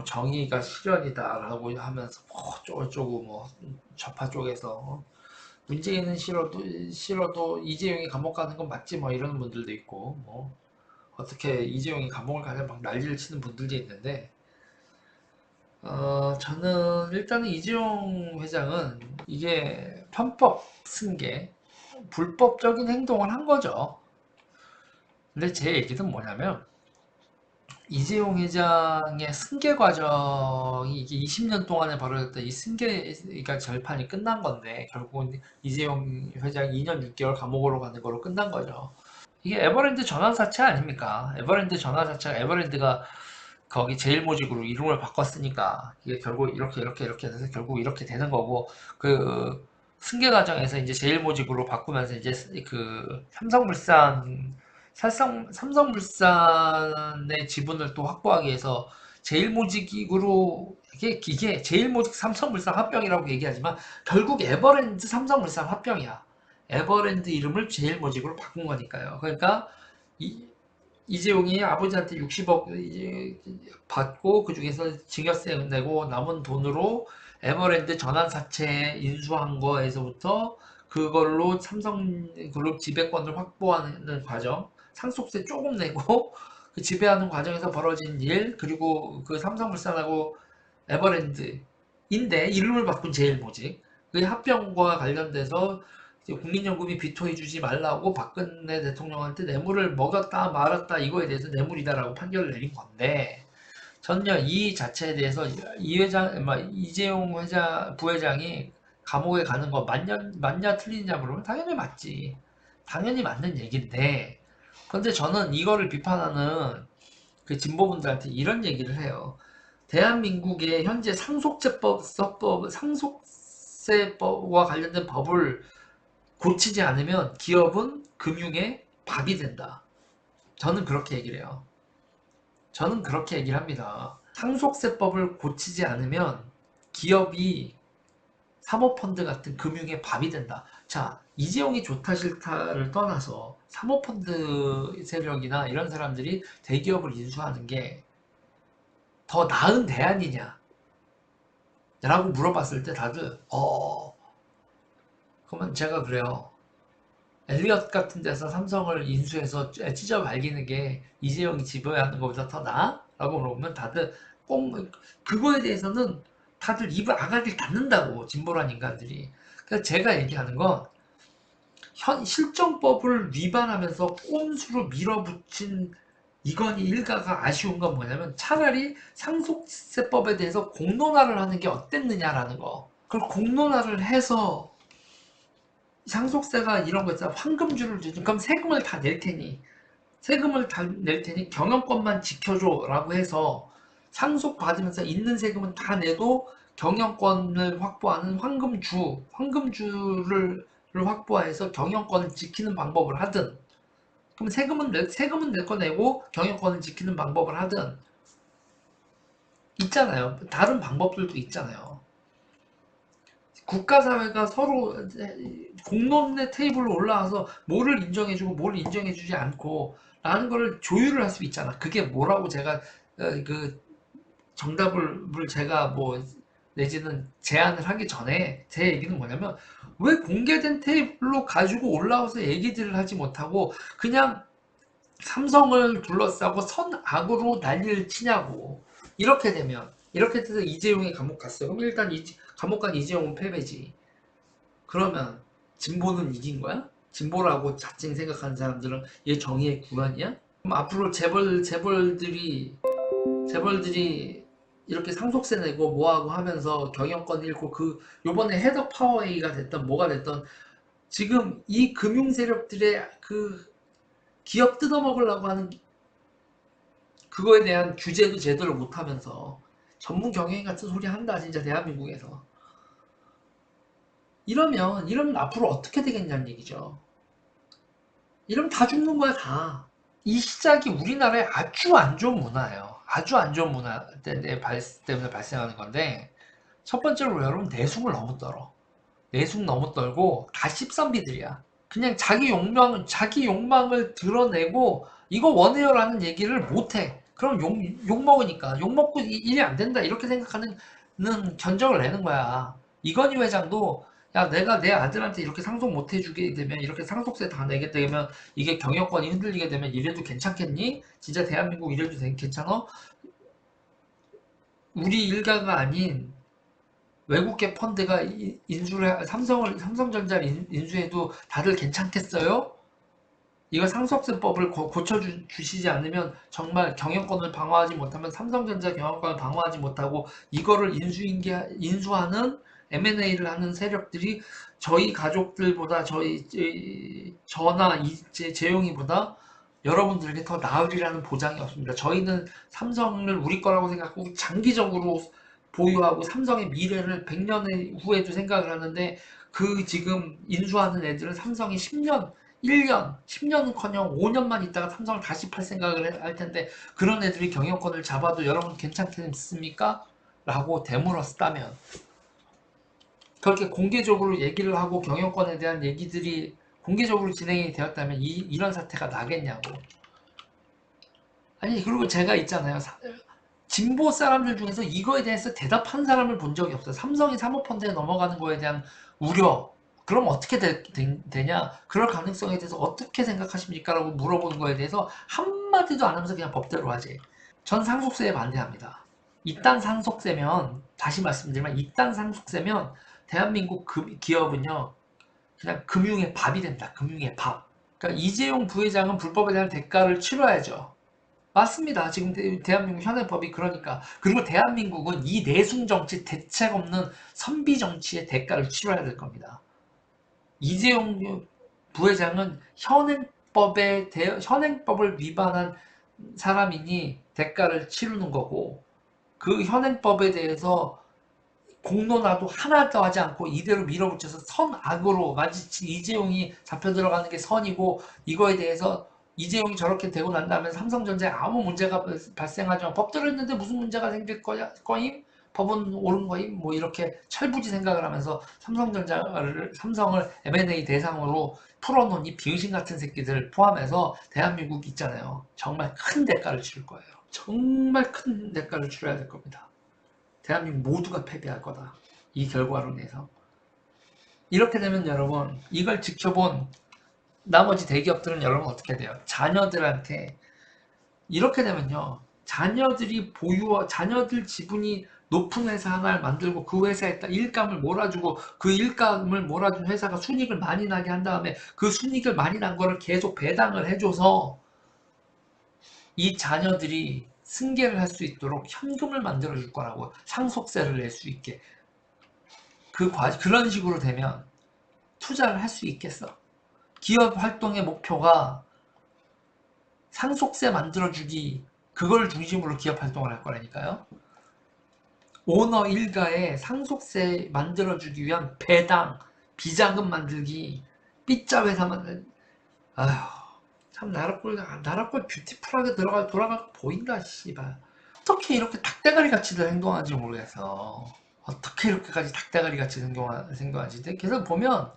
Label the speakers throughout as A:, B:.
A: 정의가 실현이다라고 하면서 뭐 어쩌고저쩌고 뭐 좌파 쪽에서 문재인은 싫어도 이재용이 감옥 가는 건 맞지 뭐 이러는 분들도 있고 뭐 어떻게 이재용이 감옥을 가냐 막 난리를 치는 분들도 있는데 저는 일단은 이재용 회장은 이게 편법 승계 불법적인 행동을 한 거죠. 근데 제 얘기는 뭐냐면 이재용 회장의 승계 과정이 이게 20년 동안에 벌어졌던 이 승계 그러니까 절판이 끝난 건데 결국은 이재용 회장 2년 6개월 감옥으로 가는 걸로 끝난 거죠. 이게 에버랜드 전환사채 아닙니까? 에버랜드 전환사채가 에버랜드가 거기 제일모직으로 이름을 바꿨으니까 이게 결국 이렇게 돼서 결국 이렇게 되는 거고 그 승계 과정에서 이제 제일모직으로 바꾸면서 이제 그 삼성물산의 지분을 또 확보하기 위해서 제일모직으로 이게 제일모직 삼성물산 합병이라고 얘기하지만 결국 에버랜드 삼성물산 합병이야. 에버랜드 이름을 제일모직으로 바꾼 거니까요. 그러니까 이, 이재용이 아버지한테 60억 이제 받고 그 중에서 증여세 내고 남은 돈으로 에버랜드 전환사채 인수한 거에서부터 그걸로 삼성그룹 지배권을 확보하는 과정, 상속세 조금 내고 그 지배하는 과정에서 벌어진 일, 그리고 그 삼성물산하고 에버랜드인데 이름을 바꾼 제일모직 그 합병과 관련돼서 국민연금이 비토해주지 말라고 박근혜 대통령한테 뇌물을 먹였다 말았다 이거에 대해서 뇌물이다라고 판결을 내린 건데 전혀 이 자체에 대해서 이 회장, 이재용 부회장이 감옥에 가는 거 맞냐 틀리냐 물으면 당연히 맞지. 당연히 맞는 얘기인데 근데 저는 이거를 비판하는 그 진보분들한테 이런 얘기를 해요. 대한민국의 현재 상속세법과 관련된 법을 고치지 않으면 기업은 금융의 밥이 된다. 저는 그렇게 얘기를 해요. 저는 그렇게 얘기를 합니다. 상속세법을 고치지 않으면 기업이 사모펀드 같은 금융의 밥이 된다. 자, 이재용이 좋다 싫다를 떠나서 사모펀드 세력이나 이런 사람들이 대기업을 인수하는 게 더 나은 대안이냐? 라고 물어봤을 때 다들 그러면 제가 그래요. 엘리엇 같은 데서 삼성을 인수해서 찢어 발기는 게 이재용이 지배하는 것보다 더 나아? 라고 물어보면 다들 꼭 그거에 대해서는 다들 입을 아가리를 닫는다고 진보란 인간들이. 그래서 제가 얘기하는 건 실정법을 위반하면서 꼼수로 밀어붙인 이건희 일가가 아쉬운 건 뭐냐면 차라리 상속세법에 대해서 공론화를 하는 게 어땠느냐라는 거. 그걸 공론화를 해서 상속세가 이런 거 있잖아. 황금줄을 주지. 그럼 세금을 다 낼 테니 경영권만 지켜줘라고 해서 상속 받으면서 있는 세금은 다 내도 경영권을 확보하는 황금주를 확보해서 경영권을 지키는 방법을 하든, 그럼 세금은 낼 거 내고 경영권을 지키는 방법을 하든 있잖아요. 다른 방법들도 있잖아요. 국가사회가 서로 공론의 테이블로 올라와서 뭐를 인정해주고 뭐를 인정해주지 않고 라는 거를 조율을 할 수 있잖아. 그게 뭐라고 제가 그 정답을 제가 뭐 내지는 제안을 하기 전에 제 얘기는 뭐냐면 왜 공개된 테이블로 가지고 올라와서 얘기들을 하지 못하고 그냥 삼성을 둘러싸고 선악으로 난리를 치냐고. 이렇게 돼서 이재용이 감옥 갔어요. 그럼 일단 감옥 간 이재용은 패배지. 그러면 진보는 이긴 거야? 진보라고 자칭 생각하는 사람들은 얘 정의의 구간이야? 그럼 앞으로 재벌들이 이렇게 상속세 내고 뭐하고 하면서 경영권 잃고 그 요번에 헤더 파워웨이가 됐던 뭐가 됐던 지금 이 금융 세력들의 그 기업 뜯어먹으려고 하는 그거에 대한 규제도 제대로 못하면서 전문 경영인 같은 소리 한다 진짜 대한민국에서. 이러면 앞으로 어떻게 되겠냐는 얘기죠. 이러면 다 죽는 거야 다. 이 시작이 우리나라의 아주 안 좋은 문화예요. 아주 안 좋은 문화 때문에 발생하는 건데 첫 번째로 여러분 내숭을 너무 떨어. 내숭 너무 떨고 다 씹선비들이야. 그냥 자기 욕망을 드러내고 이거 원해요라는 얘기를 못해. 그럼 욕 먹으니까 욕 먹고 일이 안 된다 이렇게 생각하는 견적을 내는 거야. 이건희 회장도 야 내가 내 아들한테 이렇게 상속 못 해주게 되면 이렇게 상속세 다 내게 되면 이게 경영권이 흔들리게 되면 이래도 괜찮겠니? 진짜 대한민국 이래도 괜찮아? 우리 일가가 아닌 외국계 펀드가 인수를 삼성전자를 인수해도 다들 괜찮겠어요? 이거 상속세법을 고쳐주시지 않으면 정말 경영권을 방어하지 못하면 삼성전자 경영권을 방어하지 못하고 이거를 인수하는 M&A를 하는 세력들이 저희 가족들보다 저나 재용이보다 여러분들에게 더 나으리라는 보장이 없습니다. 저희는 삼성을 우리 거라고 생각하고 장기적으로 보유하고 삼성의 미래를 100년 후에도 생각을 하는데 그 지금 인수하는 애들은 삼성이 10년 1년, 10년은커녕 5년만 있다가 삼성을 다시 팔 생각을 할 텐데 그런 애들이 경영권을 잡아도 여러분 괜찮겠습니까? 라고 되물었다면 그렇게 공개적으로 얘기를 하고 경영권에 대한 얘기들이 공개적으로 진행이 되었다면 이런 사태가 나겠냐고. 아니 그리고 제가 있잖아요. 진보 사람들 중에서 이거에 대해서 대답한 사람을 본 적이 없어요. 삼성이 사모펀드에 넘어가는 거에 대한 우려. 그럼 어떻게 되냐? 그럴 가능성에 대해서 어떻게 생각하십니까? 라고 물어보는 거에 대해서 한마디도 안 하면서 그냥 법대로 하지. 전 상속세에 반대합니다. 이딴 상속세면, 다시 말씀드리면, 이딴 상속세면 대한민국 기업은요, 그냥 금융의 밥이 된다. 금융의 밥. 그러니까 이재용 부회장은 불법에 대한 대가를 치러야죠. 맞습니다. 지금 대한민국 현행법이 그러니까. 그리고 대한민국은 이 내숭 정치, 대책 없는 선비 정치의 대가를 치러야 될 겁니다. 이재용 부회장은 현행법을 위반한 사람이니 대가를 치르는 거고, 그 현행법에 대해서 공론화도 하나도 하지 않고 이대로 밀어붙여서 선악으로 마치 이재용이 잡혀 들어가는 게 선이고 이거에 대해서 이재용이 저렇게 되고 난 다음에 삼성전자에 아무 문제가 발생하지 않고 법대로 했는데 무슨 문제가 생길 거임? 법은 옳은 거임? 뭐 이렇게 철부지 생각을 하면서 삼성을 M&A 대상으로 풀어놓은 이 비응신 같은 새끼들 포함해서 대한민국 있잖아요. 정말 큰 대가를 치를 거예요. 정말 큰 대가를 치러야 될 겁니다. 대한민국 모두가 패배할 거다. 이 결과로 인해서. 이렇게 되면 여러분 이걸 지켜본 나머지 대기업들은 여러분 어떻게 돼요? 자녀들한테 이렇게 되면요. 자녀들 지분이 높은 회사 하나를 만들고 그 회사에다 일감을 몰아주고 그 일감을 몰아준 회사가 순이익을 많이 나게 한 다음에 그 순이익을 많이 난 거를 계속 배당을 해줘서 이 자녀들이 승계를 할 수 있도록 현금을 만들어 줄 거라고 상속세를 낼 수 있게 그런 식으로 되면 투자를 할 수 있겠어. 기업 활동의 목표가 상속세 만들어주기 그걸 중심으로 기업 활동을 할 거라니까요. 오너 일가에 상속세 만들어주기 위한 배당, 비자금 만들기, 삐짜 회사 만들. 아휴 참 나라꼴 뷰티풀하게 돌아가 보인다 씨발. 어떻게 이렇게 닭대가리 같이들 행동하는지 모르겠어. 어떻게 이렇게까지 닭대가리 같이 행동하지? 계속 보면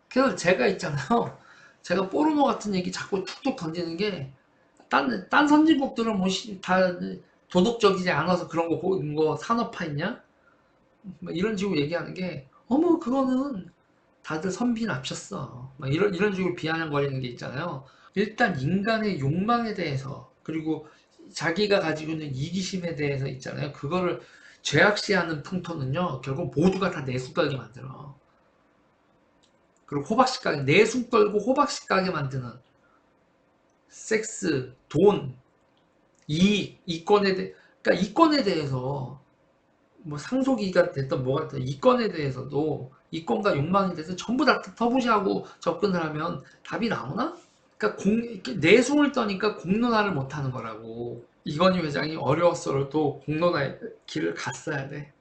A: 그래서 제가 있잖아요. 제가 포르노 같은 얘기 자꾸 툭툭 던지는 게 딴 선진국들은 다 도덕적이지 않아서 그런 거 보는 거 산업화 있냐? 뭐 이런 식으로 얘기하는 게 어머 그거는 다들 선비 납셨어. 막 이런 식으로 비아냥거리는 게 있잖아요. 일단 인간의 욕망에 대해서 그리고 자기가 가지고 있는 이기심에 대해서 있잖아요. 그거를 죄악시하는 풍토는요. 결국 모두가 다 내수 떨게 만들어. 그리고 호박씨 가게 내숭 떨고 호박씨 가게 만드는 섹스, 돈, 이익, 그러니까 이권에 대해서 뭐 상속이가 됐던 뭐가 됐던 이권에 대해서도 이권과 욕망에 대해서 전부 다 터부시하고 접근을 하면 답이 나오나? 그러니까 내숭을 떠니까 공론화를 못하는 거라고. 이건희 회장이 어려웠어도 공론화의 길을 갔어야 돼.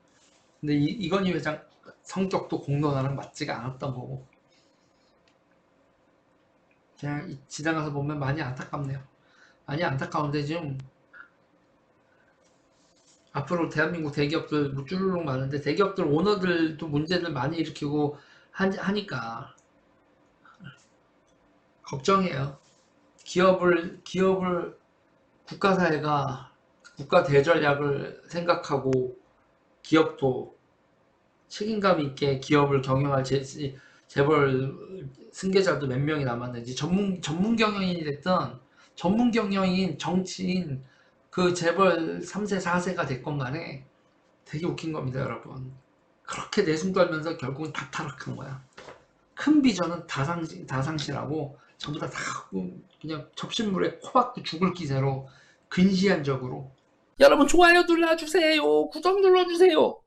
A: 근데 이건희 회장 성격도 공론화는 맞지가 않았던 거고. 그냥 지나가서 보면 많이 안타깝네요. 많이 안타까운데 지금 앞으로 대한민국 대기업들 뭐 쭈루룩 많은데 대기업들 오너들도 문제를 많이 일으키고 하니까 걱정해요. 기업을 국가사회가 국가 대전략을 생각하고 기업도 책임감 있게 기업을 경영할 재벌 승계자도 몇 명이 남았는지 전문 경영인이 됐든 전문 경영인 정치인 그 재벌 3세 4세가 됐건 간에 되게 웃긴 겁니다, 여러분. 그렇게 내숭 떨면서 결국은 다 타락한 거야. 큰 비전은 다 상실하고 전부 다 그냥 접신물에 코 박고 죽을 기세로 근시안적으로. 여러분 좋아요 눌러주세요. 구독 눌러주세요.